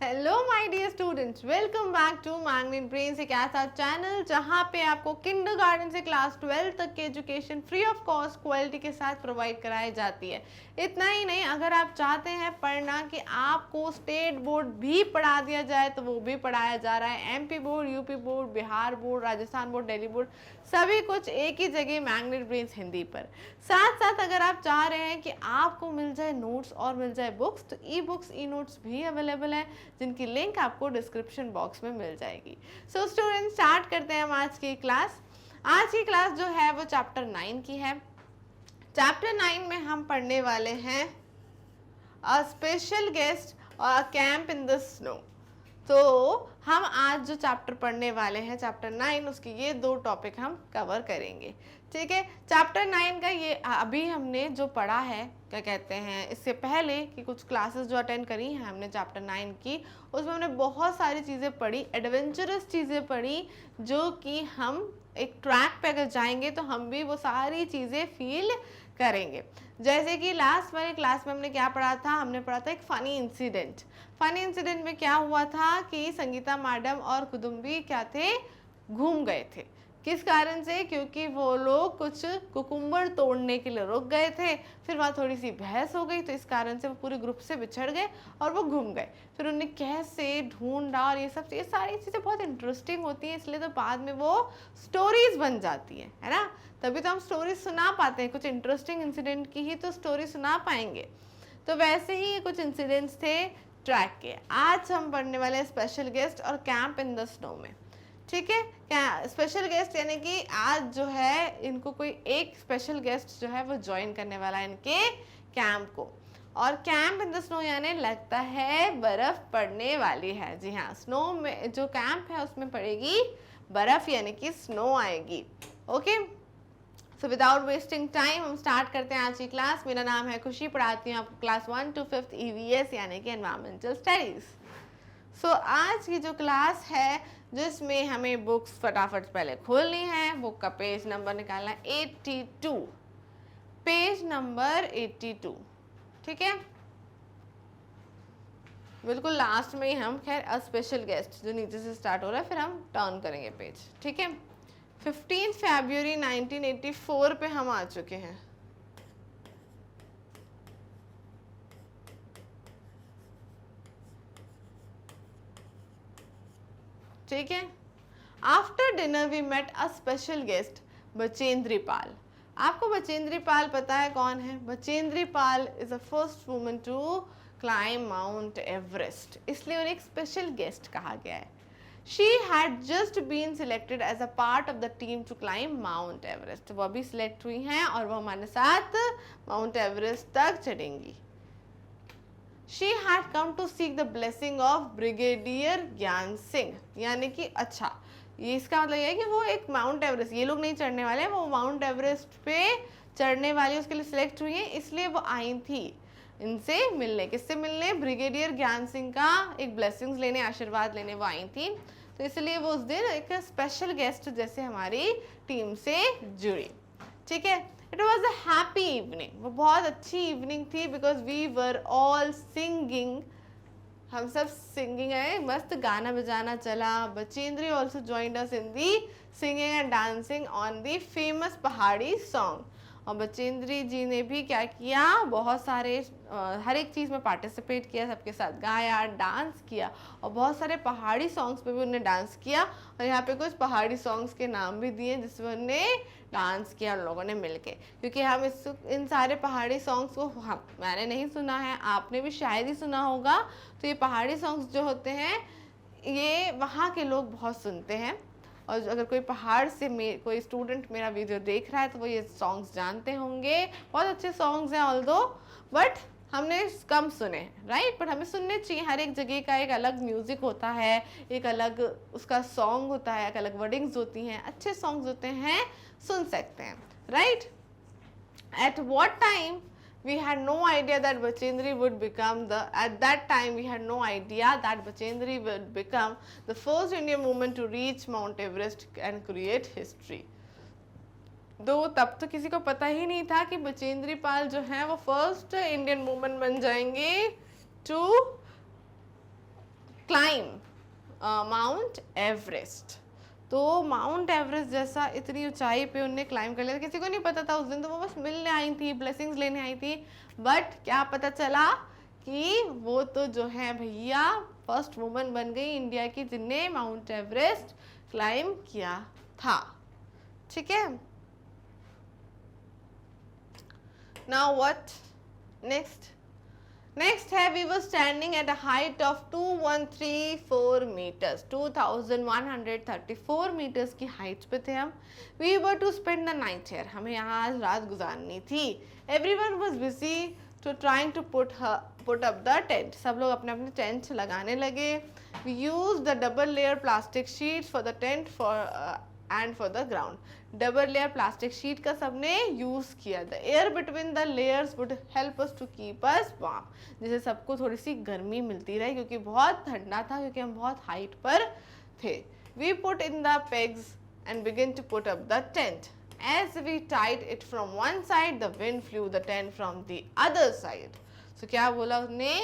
Hello my dear students, welcome back to Magnet Brains, एक ऐसा channel जहां पे आपको किंडरगार्टन से क्लास 12 तक की education free of cost quality के साथ प्रोवाइड कराई जाती है। इतना ही नहीं, अगर आप चाहते हैं पढ़ना कि आपको स्टेट बोर्ड भी पढ़ा दिया जाए तो वो भी पढ़ाया जा रहा है। MP board, UP board, Bihar board, Rajasthan board, Delhi board, सभी कुछ एक ही जगह मैग्नेट ब्रेन्स हिंदी पर। साथ साथ अगर आप चाह रहे हैं कि आपको मिल जाए नोट्स और मिल जाए बुक्स, तो ई बुक्स, ई नोट्स भी अवेलेबल है, जिनकी लिंक आपको डिस्क्रिप्शन बॉक्स में मिल जाएगी। सो स्टूडेंट, स्टार्ट करते हैं हम आज की क्लास। आज की क्लास जो है वो चैप्टर 9 की है। चैप्टर 9 में हम पढ़ने वाले हैं अ स्पेशल गेस्ट और a camp in the snow. तो हम आज जो चैप्टर पढ़ने वाले हैं चैप्टर 9, उसके ये दो टॉपिक हम कवर करेंगे। ठीक है, चैप्टर 9 का ये अभी हमने जो पढ़ा है, क्या कहते हैं, इससे पहले कि कुछ क्लासेस जो अटेंड करी हैं हमने चैप्टर 9 की, उसमें हमने बहुत सारी चीज़ें पढ़ी, एडवेंचरस चीज़ें पढ़ी, जो कि हम एक ट्रैक पे अगर जाएंगे तो हम भी वो सारी चीज़ें फील करेंगे। जैसे कि लास्ट वाले क्लास में हमने क्या पढ़ा था, हमने पढ़ा था एक फ़नी इंसिडेंट। फ़नी इंसिडेंट में क्या हुआ था कि संगीता मैडम और कुदुम्बी क्या थे, घूम गए थे। किस कारण से? क्योंकि वो लोग कुछ कुकुम्बर तोड़ने के लिए रुक गए थे, फिर वहाँ थोड़ी सी बहस हो गई, तो इस कारण से वो पूरे ग्रुप से बिछड़ गए और वो घूम गए। फिर उन्हें कैसे ढूंढा और ये सारी चीज़ें बहुत इंटरेस्टिंग होती हैं, इसलिए तो बाद में वो स्टोरीज बन जाती है ना। तभी तो हम स्टोरीज सुना पाते हैं, कुछ इंटरेस्टिंग इंसिडेंट की ही तो स्टोरी सुना पाएंगे। तो वैसे ही कुछ इंसिडेंट्स थे ट्रैक के। आज हम पढ़ने वाले हैं स्पेशल गेस्ट और कैंप इन द स्नो में। ठीक है, क्या स्पेशल गेस्ट यानी कि आज जो है इनको कोई एक स्पेशल गेस्ट जो है वो ज्वाइन करने वाला है इनके कैंप को। और कैंप इन द स्नो यानी लगता है बर्फ पड़ने वाली है। जी हाँ, स्नो में जो कैंप है उसमें पड़ेगी बर्फ, यानी कि स्नो आएगी। Okay, so without wasting time हम स्टार्ट करते हैं आज की क्लास। मेरा नाम है खुशी, पढ़ाती हूँ आपको क्लास 1 to 5th EVS यानी कि एनवायरमेंटल स्टडीज। सो आज की जो क्लास है, जिसमें हमें बुक्स फटाफट पहले खोलनी है, बुक का पेज नंबर निकालना है 82, पेज नंबर 82। ठीक है, बिल्कुल लास्ट में ही हम खैर अ स्पेशल गेस्ट जो नीचे से स्टार्ट हो रहा है, फिर हम टर्न करेंगे पेज। ठीक है, 15 फरवरी 1984 पे हम आ चुके हैं। ठीक है, after dinner we met a special guest Bachendri Pal. आपको बचेंद्री पाल पता है कौन है? Bachendri Pal is the first woman to climb Mount Everest, इसलिए उन्हें एक स्पेशल गेस्ट कहा गया है। She had just been selected as a part of the team to climb Mount Everest. वो अभी सिलेक्ट हुई हैं और वो हमारे साथ माउंट एवरेस्ट तक चढ़ेंगी। She had come to seek the blessing of brigadier ज्ञान सिंह, यानी कि अच्छा, ये इसका मतलब ये है कि वो एक माउंट एवरेस्ट, ये लोग नहीं चढ़ने वाले, वो माउंट एवरेस्ट पे चढ़ने वाली उसके लिए सिलेक्ट हुई है, इसलिए वो आई थी इनसे मिलने। किससे मिलने? ब्रिगेडियर ज्ञान सिंह का एक ब्लेसिंग्स लेने, आशीर्वाद लेने वो आई थी। तो इसलिए वो उस दिन एक स्पेशल गेस्ट जैसे हमारी टीम से जुड़ी। ठीक है, it was a happy evening, वो बहुत अच्छी इवनिंग थी, because we were all singing, हम सब सिंगिंग है, मस्त गाना बजाना चला। Bachendri also joined us in the singing and dancing on the famous पहाड़ी सॉन्ग। और बचेंद्री जी ने भी क्या किया, बहुत सारे हर एक चीज़ में पार्टिसिपेट किया, सबके साथ गाया, डांस किया, और बहुत सारे पहाड़ी सॉन्ग्स पे भी उन्होंने डांस किया। और यहाँ पे कुछ पहाड़ी सॉन्ग्स के नाम भी दिए जिसमें उन्होंने डांस किया उन लोगों ने मिलके। क्योंकि हम इन सारे पहाड़ी सॉन्ग्स को मैंने नहीं सुना है, आपने भी शायद ही सुना होगा। तो ये पहाड़ी सॉन्ग्स जो होते हैं ये वहाँ के लोग बहुत सुनते हैं, और अगर कोई पहाड़ से कोई स्टूडेंट मेरा वीडियो देख रहा है तो वो ये सॉन्ग्स जानते होंगे। बहुत अच्छे सॉन्ग्स हैं ऑल्दो, बट हमने कम सुने, राइट। बट हमें सुनने चाहिए, हर एक जगह का एक अलग म्यूजिक होता है, एक अलग उसका सॉन्ग होता है, एक अलग वर्डिंग्स होती हैं, अच्छे सॉन्ग्स होते हैं, सुन सकते हैं, right. At what time we had no idea that Bachendri would become at that time we had no idea that Bachendri would become the first Indian woman to reach Mount Everest and create history. दो तब तो किसी को पता ही नहीं था कि बचेंद्री पाल जो है वो फर्स्ट इंडियन वुमन बन जाएंगे टू क्लाइम माउंट एवरेस्ट। तो माउंट एवरेस्ट जैसा इतनी ऊंचाई पे उनने क्लाइम कर लिया। किसी को नहीं पता था उस दिन, तो वो बस मिलने आई थी, ब्लेसिंग्स लेने आई थी। बट क्या पता चला कि वो तो जो है भैया फर्स्ट वुमन बन गई इंडिया की जिनने माउंट एवरेस्ट क्लाइम किया था। ठीक है, नाउ व्हाट नेक्स्ट? नेक्स्ट है we were standing at a height of 2134 metres, 2134 metres की हाइट पे थे हम। We were to spend the night here, हमें यहाँ आज रात गुजारनी थी। Everyone was busy to trying to put up the tent, सब लोग अपने अपने टेंट लगाने लगे। We use the double layer plastic sheet for the tent and for the ground, double layer plastic sheet का सबने यूज किया। The air between the layers would help us to keep us warm, जिससे सबको थोड़ी सी गर्मी मिलती रहे क्योंकि बहुत ठंडा था, क्योंकि हम बहुत हाइट पर थे। We put in the pegs and begin to put up the tent. As we tied it from one side, the wind flew the tent from the other side. So क्या बोला उसने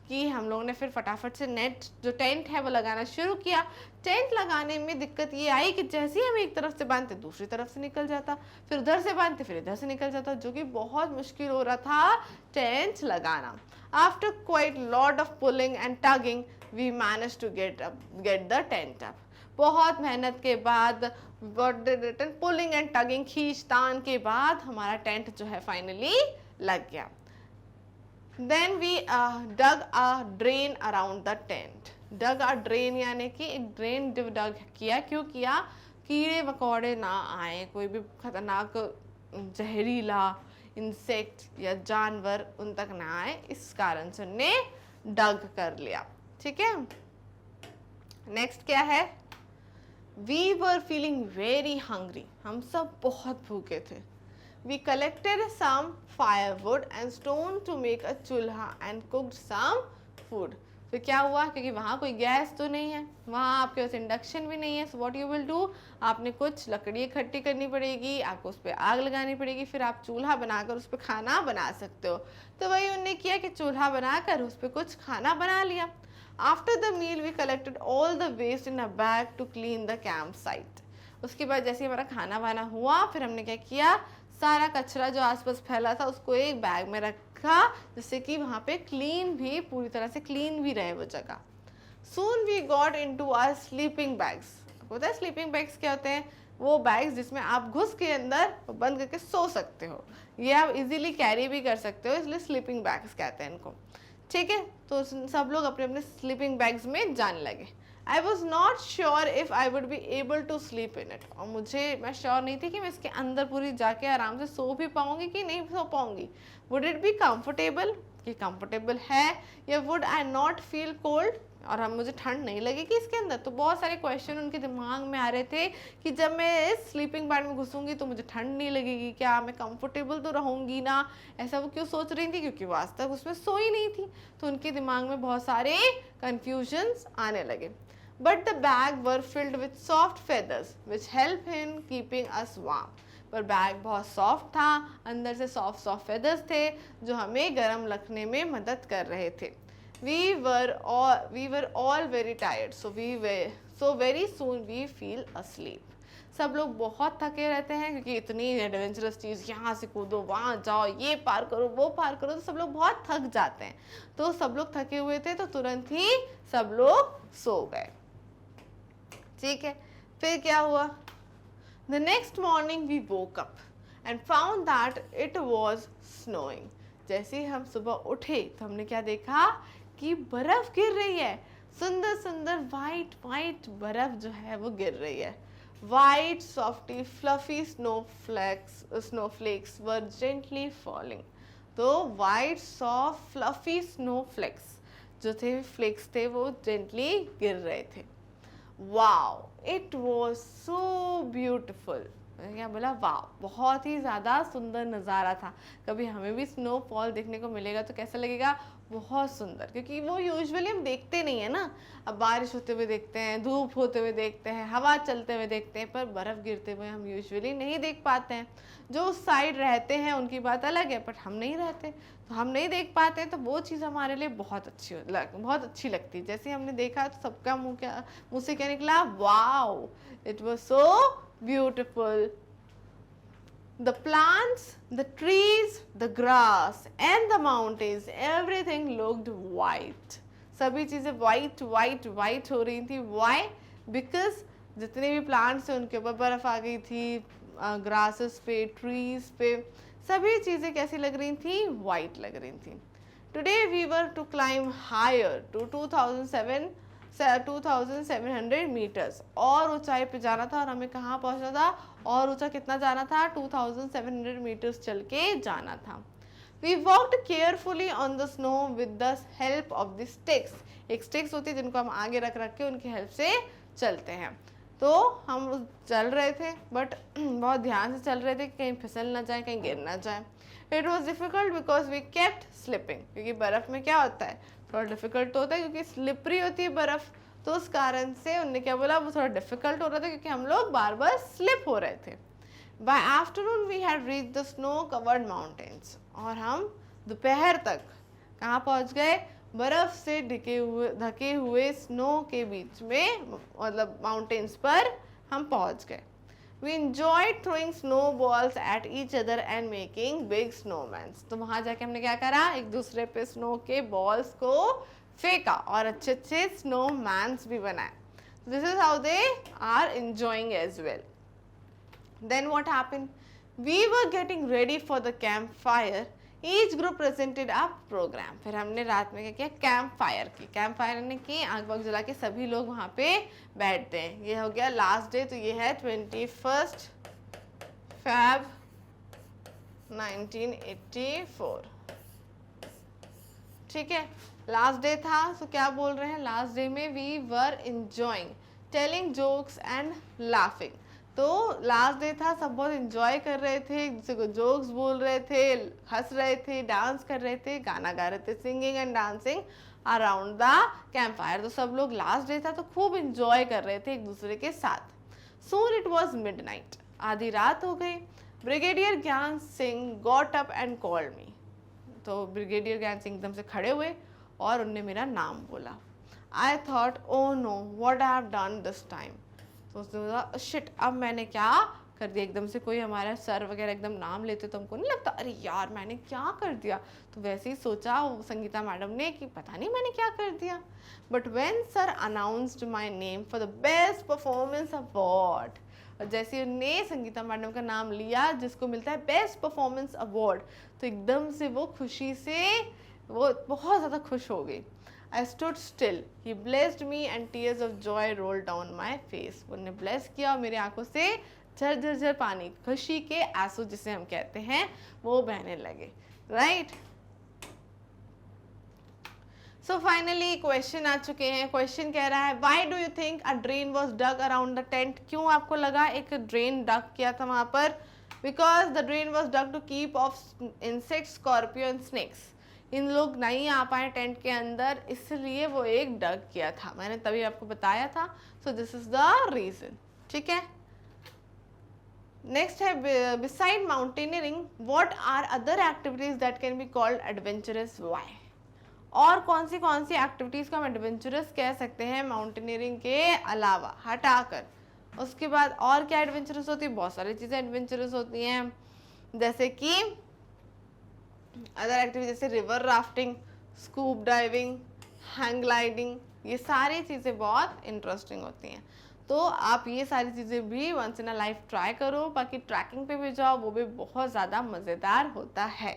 कि हम लोगों ने फिर फटाफट से नेट जो टेंट है वो लगाना शुरू किया। टेंट लगाने में दिक्कत ये आई कि जैसे ही हम एक तरफ से बांधते दूसरी तरफ से निकल जाता, फिर उधर से बांधते फिर इधर से निकल जाता, जो कि बहुत मुश्किल हो रहा था टेंट लगाना। After quite lot of pulling and tugging, we managed to get the tent up. बहुत मेहनत के बाद, पुलिंग एंड टगिंग, खींचतान के बाद हमारा टेंट जो है फाइनली लग गया। Then we dug a drain around the tent. Dug a drain यानी कि एक ड्रेन डग किया। क्यों किया? कीड़े मकोड़े ना आए, कोई भी खतरनाक जहरीला इंसेक्ट या जानवर उन तक ना आए, इस कारण से उन्हें डग कर लिया। ठीक है, नेक्स्ट क्या है? We were feeling very hungry. हम सब बहुत भूखे थे। We collected some firewood and stone to make a चूल्हा and cooked some food. तो क्या हुआ? क्योंकि वहाँ कोई गैस तो नहीं है, वहाँ आपके पास इंडक्शन भी नहीं है। So what you will do? आपने कुछ लकड़ी इकट्ठी करनी पड़ेगी, आपको उस पर आग लगानी पड़ेगी, फिर आप चूल्हा बनाकर उस पर खाना बना सकते हो। तो वही उन्होंने किया कि चूल्हा बनाकर उस पर कुछ खाना बना लिया। After the meal, we collected all the waste in a bag to clean the campsite. उसके बाद जैसे हमारा खाना वाना हुआ, फिर हमने क्या किया, सारा कचरा जो आसपास फैला था उसको एक बैग में रखा, जिससे कि वहाँ पे क्लीन भी, पूरी तरह से क्लीन भी रहे वो जगह। Soon we got into our sleeping bags. आपको पता है स्लीपिंग बैग्स क्या होते हैं? वो बैग्स जिसमें आप घुस के अंदर बंद करके सो सकते हो, ये आप इजीली कैरी भी कर सकते हो, इसलिए स्लीपिंग बैग्स कहते हैं इनको। ठीक है, तो सब लोग अपने अपने स्लीपिंग बैग्स में जाने लगे। I was not sure if I would be able to sleep in it, और मैं श्योर नहीं थी कि मैं इसके अंदर पूरी जाके आराम से सो भी पाऊंगी कि नहीं सो पाऊंगी। वुड इट बी कंफर्टेबल, कि कंफर्टेबल है, या would I not feel cold, और हम मुझे ठंड नहीं लगेगी इसके अंदर। तो बहुत सारे क्वेश्चन उनके दिमाग में आ रहे थे कि जब मैं इस स्लीपिंग बैग में घुसूंगी तो मुझे ठंड नहीं लगेगी क्या, मैं कंफर्टेबल तो रहूंगी ना। ऐसा वो क्यों सोच रही थी? क्योंकि वो आज तक उसमें सोई नहीं थी, तो उनके दिमाग में बहुत सारे कन्फ्यूजन्स आने लगे। But the bag were filled with soft feathers which help in keeping us warm. पर बैग बहुत सॉफ्ट था, अंदर से सॉफ्ट फेदर्स थे जो हमें गर्म रखने में मदद कर रहे थे। We were all very tired, so very soon we feel asleep. सब लोग बहुत थके रहते हैं क्योंकि इतनी एडवेंचरस चीज़, यहाँ से कूदो, वहाँ जाओ, ये पार करो, वो पार करो, तो सब लोग बहुत थक जाते हैं। तो सब लोग थके हुए थे, तो तुरंत ही सब लोग सो गए। ठीक है, फिर क्या हुआ? The next morning we woke up and found that it was snowing. जैसे ही हम सुबह उठे तो हमने क्या देखा कि बर्फ गिर रही है। सुंदर सुंदर वाइट बर्फ जो है वो गिर रही है। White softy fluffy snowflakes were gently falling. तो वाइट सॉफ्ट फ्लफी snowflakes जो थे, फ्लेक्स थे, वो जेंटली गिर रहे थे। Wow, it was so beautiful. क्या बोला? वाह, बहुत ही ज़्यादा सुंदर नज़ारा था। कभी हमें भी स्नोफॉल देखने को मिलेगा तो कैसा लगेगा? बहुत सुंदर, क्योंकि वो यूजुअली हम देखते नहीं है ना। अब बारिश होते हुए देखते हैं, धूप होते हुए देखते हैं, हवा चलते हुए देखते हैं, पर बर्फ़ गिरते हुए हम यूजुअली नहीं देख पाते हैं। जो उस साइड रहते हैं उनकी बात अलग है, बट हम नहीं रहते तो हम नहीं देख पाते हैं, तो वो चीज़ हमारे लिए बहुत अच्छी लगती है। जैसे हमने देखा तो सबका मुँह से क्या निकला, wow, it was so beautiful. The plants, the trees, the grass and the mountains, everything looked white. सभी चीज़ें white, white, white हो रही थी. Why? Because जितने भी plants थे उनके ऊपर बर्फ आ गई थी, grasses पे, trees पे, सभी चीज़ें कैसी लग रही थी, white लग रही थी. Today we were to climb higher to 2700 metres, और ऊंचाई पे जाना था, और हमें कहाँ पहुँचना था, और ऊंचा कितना जाना था, 2700 मीटर्स चल के जाना था. We walked carefully on the snow with the help of the sticks. एक sticks होती है जिनको हम आगे रख रख के उनकी हेल्प से चलते हैं. तो हम चल रहे थे, बट बहुत ध्यान से चल रहे थे कि कहीं फिसल ना जाए, कहीं गिर ना जाए. It was difficult because we kept slipping. क्योंकि बर्फ़ में क्या होता है, थोड़ा डिफिकल्ट तो होता है, क्योंकि स्लिपरी होती है बर्फ़, तो उस कारण से उनने क्या बोला, वो थोड़ा डिफिकल्ट हो रहा था क्योंकि हम लोग बार बार स्लिप हो रहे थे. By afternoon we had reached the snow covered mountains. और हम दोपहर तक कहाँ पहुँच गए, बर्फ़ से ढके हुए स्नो के बीच में, मतलब माउंटेन्स पर हम पहुँच गए. We enjoyed throwing snowballs at each other and making big snowmen. तो वहाँ जाके हमने क्या करा, एक दूसरे पे स्नो के बॉल्स को फेंका और अच्छे अच्छे snowmans भी बनाए. This is how they are enjoying as well. Then what happened? We were getting ready for the campfire. Each group presented a program. फिर हमने रात में क्या किया, कैंप फायर की. कैंप फायर ने की, आग वाग जला के सभी लोग वहाँ पे बैठते हैं. ये हो गया लास्ट डे, तो ये है 21 Feb 1984. ठीक है, लास्ट डे था, तो क्या बोल रहे हैं, लास्ट डे में we were enjoying, telling jokes and laughing. तो लास्ट डे था, सब बहुत इंजॉय कर रहे थे, एक दूसरे को जोक्स बोल रहे थे, हंस रहे थे, डांस कर रहे थे, गाना गा रहे थे, singing and dancing around the camp fire. तो सब लोग, लास्ट डे था तो खूब इंजॉय कर रहे थे एक दूसरे के साथ. सून इट वॉज मिडनाइट, आधी रात हो गई. ब्रिगेडियर ज्ञान Singh got up and called me. तो ब्रिगेडियर ज्ञान सिंह एकदम से खड़े हुए और उनने मेरा नाम बोला. I thought, oh no, what I have done this time. तो उसने बोला, शिट, अब मैंने क्या कर दिया. एकदम से कोई हमारा सर वगैरह एकदम नाम लेते तो हमको नहीं लगता, अरे यार मैंने क्या कर दिया. तो वैसे ही सोचा संगीता मैडम ने कि पता नहीं मैंने क्या कर दिया. But when sir announced my name for the best performance award, और जैसे उन्होंने संगीता मैडम का नाम लिया जिसको मिलता है बेस्ट परफॉर्मेंस अवार्ड, तो एकदम से वो खुशी से वो बहुत ज़्यादा खुश हो गई. I stood still. He blessed me and tears of joy rolled down my face. उन्होंने bless किया और मेरी आंखों से झरझर पानी, खुशी के आंसू जिसे हम कहते हैं, वो बहने लगे. Right? So finally क्वेश्चन आ चुके हैं. क्वेश्चन कह रहा है, Why do you think a drain was dug around the tent? क्यों आपको लगा एक ड्रेन डग किया था वहाँ पर? Because the drain was dug to keep off insects, scorpion and snakes. इन लोग नहीं आ पाए टेंट के अंदर, इसलिए वो एक डग किया था. मैंने तभी आपको बताया था. So this is the reason. ठीक है, नेक्स्ट है, beside mountaineering what are other activities that can be called adventurous. Why? और कौन सी एक्टिविटीज को हम एडवेंचरस कह सकते हैं माउंटेनियरिंग के अलावा हटाकर. उसके बाद और क्या एडवेंचरस होती है, बहुत सारी चीज़ें एडवेंचरस होती हैं, जैसे कि अदर एक्टिविटी जैसे river rafting, scuba diving, hang gliding, ये सारी चीज़ें बहुत इंटरेस्टिंग होती हैं. तो आप ये सारी चीज़ें भी once in a life try करो. बाकी ट्रैकिंग पे भी जाओ, वो भी बहुत ज़्यादा मज़ेदार होता है.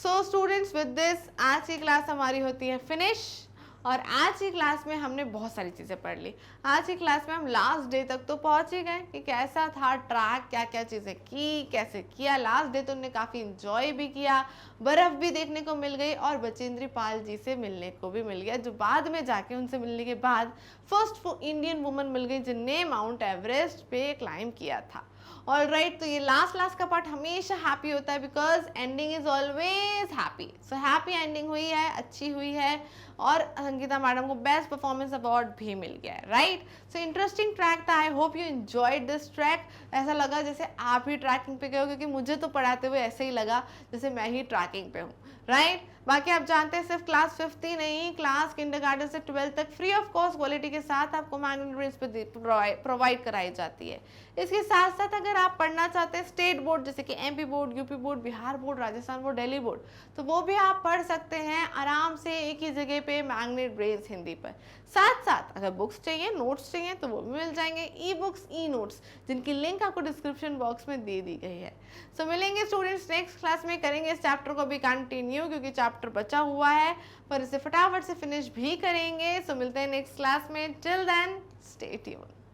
सो स्टूडेंट्स, विद दिस आज की क्लास हमारी होती है फिनिश. और आज की क्लास में हमने बहुत सारी चीज़ें पढ़ ली. आज की क्लास में हम लास्ट डे तक तो पहुंच ही गए कि कैसा था ट्रैक, क्या क्या चीज़ें की, कैसे किया. लास्ट डे तो उन्होंने काफ़ी इंजॉय भी किया, बर्फ़ भी देखने को मिल गई और बचेंद्री पाल जी से मिलने को भी मिल गया, जो बाद में जाके उनसे मिलने के बाद फर्स्ट इंडियन वुमन मिल गई जिनने माउंट एवरेस्ट पे क्लाइंब किया था. ऑलराइट, तो ये लास्ट का पार्ट हमेशा हैप्पी होता है because ending is always happy. So happy ending हुई है, अच्छी हुई है, और संगीता मैडम को बेस्ट परफॉर्मेंस अवार्ड भी मिल गया है, राइट। सो इंटरेस्टिंग ट्रैक था, I hope you enjoyed this track. ऐसा लगा जैसे आप ही ट्रैकिंग पे गए हो, क्योंकि मुझे तो पढ़ाते हुए ऐसे ही लगा जैसे मैं ही ट्रैकिंग पे हूँ, राइट। बाकी आप जानते हैं सिर्फ क्लास 5th ही नहीं, क्लास किंडरगार्टन से 12th तक फ्री ऑफ कॉस्ट क्वालिटी के साथ आपको मैग्नेट ब्रेन्स पे प्रोवाइड कराई जाती है। इसके साथ साथ अगर आप पढ़ना चाहते हैं स्टेट बोर्ड जैसे कि MP board, UP board, Bihar board, Rajasthan board, Delhi board, तो वो भी आप पढ़ सकते हैं आराम से एक ही जगह पे मैग्नेट ब्रेन्स हिंदी पर। साथ साथ अगर बुक्स चाहिए, नोट्स चाहिए तो वो भी मिल जाएंगे, ई बुक्स, ई नोट्स, जिनकी लिंक आपको डिस्क्रिप्शन बॉक्स में दे दी गई है। सो मिलेंगे स्टूडेंट्स नेक्स्ट क्लास में, करेंगे इस चैप्टर को भी कंटिन्यू, क्योंकि चैप्टर बचा हुआ है पर इसे फटाफट से फिनिश भी करेंगे। सो मिलते हैं नेक्स्ट क्लास में, टिल देन स्टे ट्यून्ड।